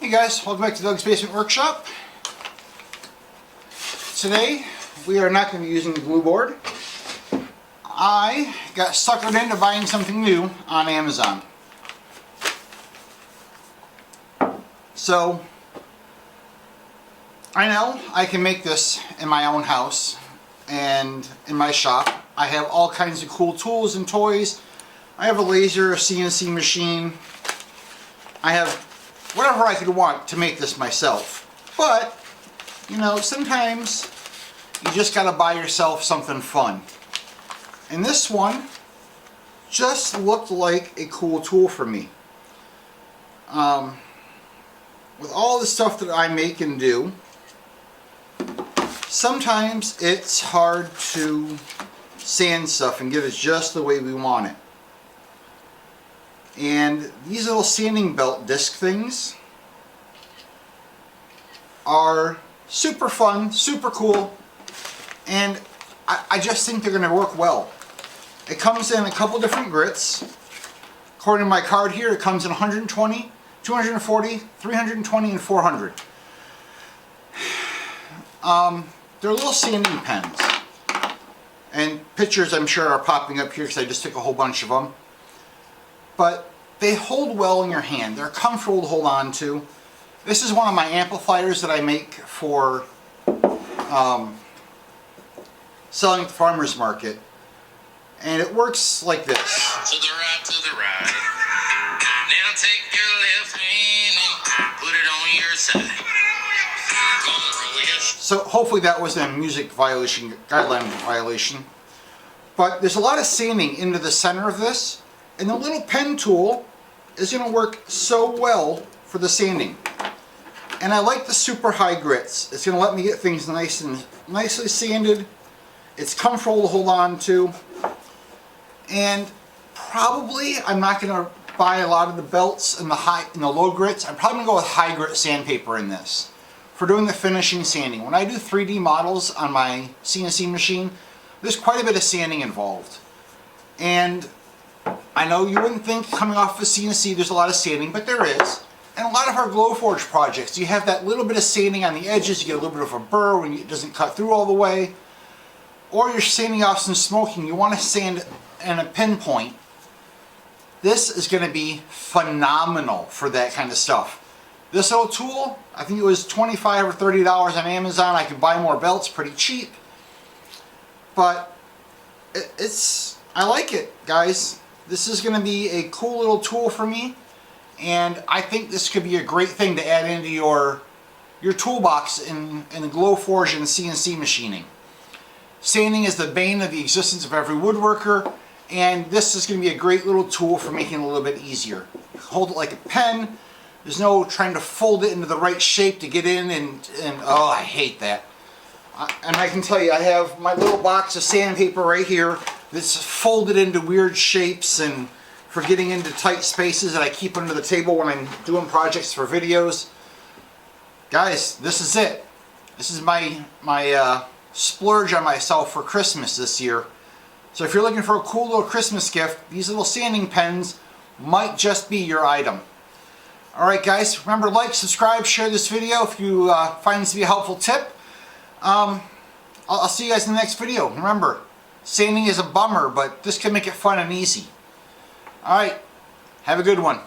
Hey guys, welcome back to Doug's Basement Workshop. Today we are not going to be using the glue board. I got suckered into buying something new on Amazon. So I know I can make this in my own house and in my shop. I have all kinds of cool tools and toys. I have a laser, a CNC machine. I have whatever I could want to make this myself. But, you know, sometimes you just gotta buy yourself something fun. And this one just looked like a cool tool for me. With all the stuff that I make and do, sometimes it's hard to sand stuff and get it just the way we want it. And these little sanding belt disc things are super fun, super cool, and I just think they're going to work well. It comes in a couple different grits. According to my card here, it comes in 120, 240, 320, and 400. They're little sanding pens. And pictures I'm sure are popping up here because I just took a whole bunch of them. But they hold well in your hand. They're comfortable to hold on to. This is one of my amplifiers that I make for selling at the farmer's market. And it works like this. To the right, to the right. Now take your left hand and put it on your side. So hopefully that wasn't a music violation, guideline violation. But there's a lot of sanding into the center of this. And the little pen tool is going to work so well for the sanding. And I like the super high grits. It's going to let me get things nice and nicely sanded. It's comfortable to hold on to. And probably I'm not going to buy a lot of the belts and the low grits. I'm probably going to go with high grit sandpaper in this for doing the finishing sanding. When I do 3D models on my CNC machine, there's quite a bit of sanding involved. And I know you wouldn't think coming off of CNC there's a lot of sanding, but there is. And a lot of our Glowforge projects, you have that little bit of sanding on the edges, you get a little bit of a burr when it doesn't cut through all the way. Or you're sanding off some smoking, you want to sand in a pinpoint. This is going to be phenomenal for that kind of stuff. This little tool, I think it was $25 or $30 on Amazon. I could buy more belts pretty cheap. But I like it, guys. This is going to be a cool little tool for me, and I think this could be a great thing to add into your toolbox in the Glowforge and CNC machining. Sanding is the bane of the existence of every woodworker, and this is going to be a great little tool for making it a little bit easier. Hold it like a pen. There's no trying to fold it into the right shape to get in, and oh, I hate that. And I can tell you, I have my little box of sandpaper right here that's folded into weird shapes and for getting into tight spaces that I keep under the table when I'm doing projects for videos. Guys, this is it. This is my splurge on myself for Christmas this year. So if you're looking for a cool little Christmas gift, these little sanding pens might just be your item. Alright guys, remember to like, subscribe, share this video if you find this to be a helpful tip. I'll see you guys in the next video. Remember, sanding is a bummer, but this can make it fun and easy. Alright, have a good one.